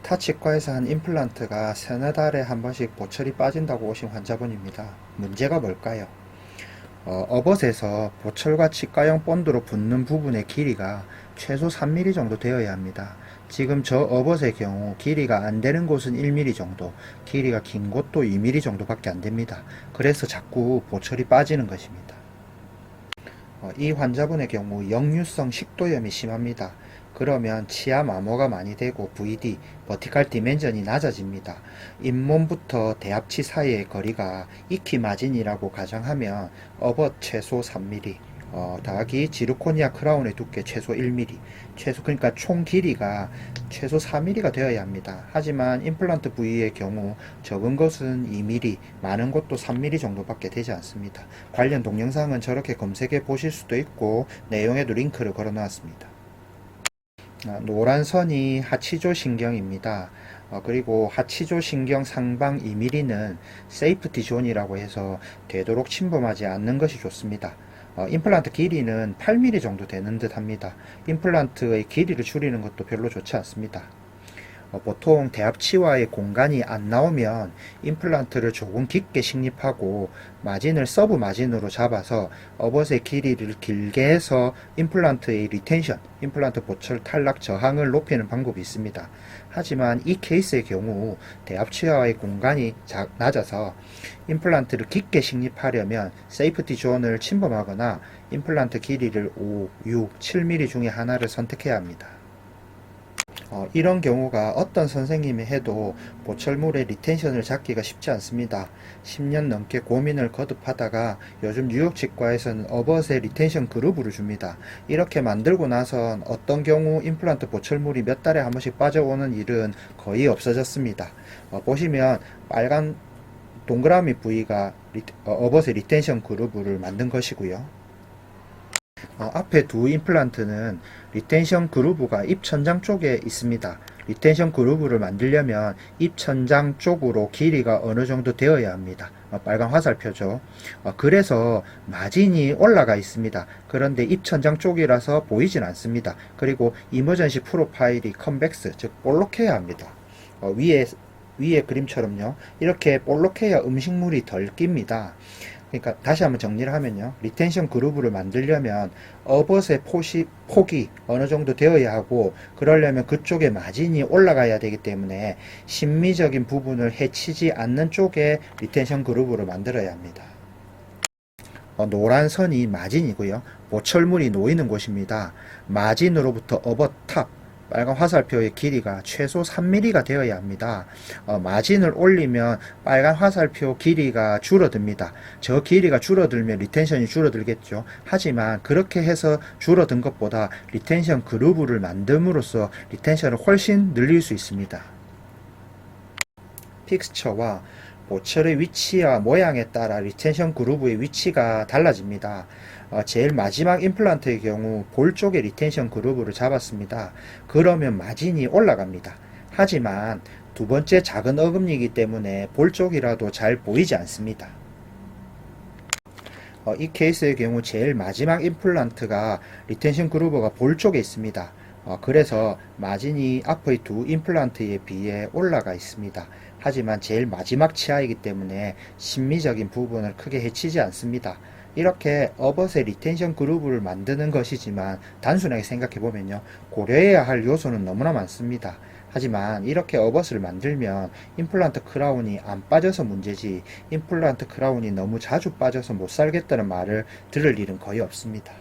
타치과에서 한 임플란트가 세네 달에 한 번씩 보철이 빠진다고 오신 환자분입니다. 문제가 뭘까요? 업엇에서 보철과 치과형 본드로 붙는 부분의 길이가 최소 3mm 정도 되어야 합니다. 지금 저 업엇의 경우 길이가 안 되는 곳은 1mm 정도, 길이가 긴 곳도 2mm 정도밖에 안 됩니다. 그래서 자꾸 보철이 빠지는 것입니다. 이 환자분의 경우 역류성 식도염이 심합니다. 그러면 치아 마모가 많이 되고 VD, 버티칼 디멘전이 낮아집니다. 잇몸부터 대합치 사이의 거리가 익히 마진이라고 가정하면 업엇 최소 3mm, 더하기 지르코니아 크라운의 두께 최소 1mm, 그러니까 총 길이가 최소 4mm가 되어야 합니다. 하지만 임플란트 부위의 경우 적은 것은 2mm, 많은 것도 3mm 정도밖에 되지 않습니다. 관련 동영상은 저렇게 검색해 보실 수도 있고 내용에도 링크를 걸어 놓았습니다. 노란 선이 하치조 신경입니다. 그리고 하치조 신경 상방 2mm는 세이프티 존이라고 해서 되도록 침범하지 않는 것이 좋습니다. 임플란트 길이는 8mm 정도 되는 듯 합니다. 임플란트의 길이를 줄이는 것도 별로 좋지 않습니다. 보통 대합치와의 공간이 안 나오면 임플란트를 조금 깊게 식립하고 마진을 서브 마진으로 잡아서 업엇의 길이를 길게 해서 임플란트의 리텐션, 임플란트 보철 탈락 저항을 높이는 방법이 있습니다. 하지만 이 케이스의 경우 대합치와의 공간이 낮아서 임플란트를 깊게 식립하려면 세이프티 존을 침범하거나 임플란트 길이를 5, 6, 7mm 중에 하나를 선택해야 합니다. 이런 경우가 어떤 선생님이 해도 보철물의 리텐션을 잡기가 쉽지 않습니다. 10년 넘게 고민을 거듭하다가 요즘 뉴욕치과에서는 업엇의 리텐션 그루브를 줍니다. 이렇게 만들고 나선 어떤 경우 임플란트 보철물이 몇 달에 한 번씩 빠져오는 일은 거의 없어졌습니다. 보시면 빨간 동그라미 부위가 업엇의 리텐션 그루브를 만든 것이고요. 앞에 두 임플란트는 리텐션 그루브가 입천장 쪽에 있습니다. 리텐션 그루브를 만들려면 입천장 쪽으로 길이가 어느 정도 되어야 합니다. 빨간 화살표죠. 그래서 마진이 올라가 있습니다. 그런데 입천장 쪽이라서 보이진 않습니다. 그리고 이머전시 프로파일이 컨벡스, 즉 볼록해야 합니다. 위에 그림처럼요. 이렇게 볼록해야 음식물이 덜 낍니다. 그러니까 다시 한번 정리를 하면요. 리텐션 그루브를 만들려면 업엇의 폭이 어느 정도 되어야 하고, 그러려면 그쪽에 마진이 올라가야 되기 때문에 심미적인 부분을 해치지 않는 쪽에 리텐션 그루브를 만들어야 합니다. 노란 선이 마진이고요. 보철물이 놓이는 곳입니다. 마진으로부터 업엇 탑, 빨간 화살표의 길이가 최소 3mm가 되어야 합니다. 마진을 올리면 빨간 화살표 길이가 줄어듭니다. 저 길이가 줄어들면 리텐션이 줄어들겠죠. 하지만 그렇게 해서 줄어든 것보다 리텐션 그루브를 만듦으로써 리텐션을 훨씬 늘릴 수 있습니다. 픽스처와 보철의 위치와 모양에 따라 리텐션 그루브의 위치가 달라집니다. 제일 마지막 임플란트의 경우 볼 쪽에 리텐션 그루브를 잡았습니다. 그러면 마진이 올라갑니다. 하지만 두 번째 작은 어금니이기 때문에 볼 쪽이라도 잘 보이지 않습니다. 이 케이스의 경우 제일 마지막 임플란트가 리텐션 그루브가 볼 쪽에 있습니다. 그래서 마진이 앞의 두 임플란트에 비해 올라가 있습니다. 하지만 제일 마지막 치아이기 때문에 심미적인 부분을 크게 해치지 않습니다. 이렇게 업엇의 리텐션 그루브를 만드는 것이지만 단순하게 생각해보면요, 고려해야 할 요소는 너무나 많습니다. 하지만 이렇게 업엇을 만들면 임플란트 크라운이 안 빠져서 문제지, 임플란트 크라운이 너무 자주 빠져서 못 살겠다는 말을 들을 일은 거의 없습니다.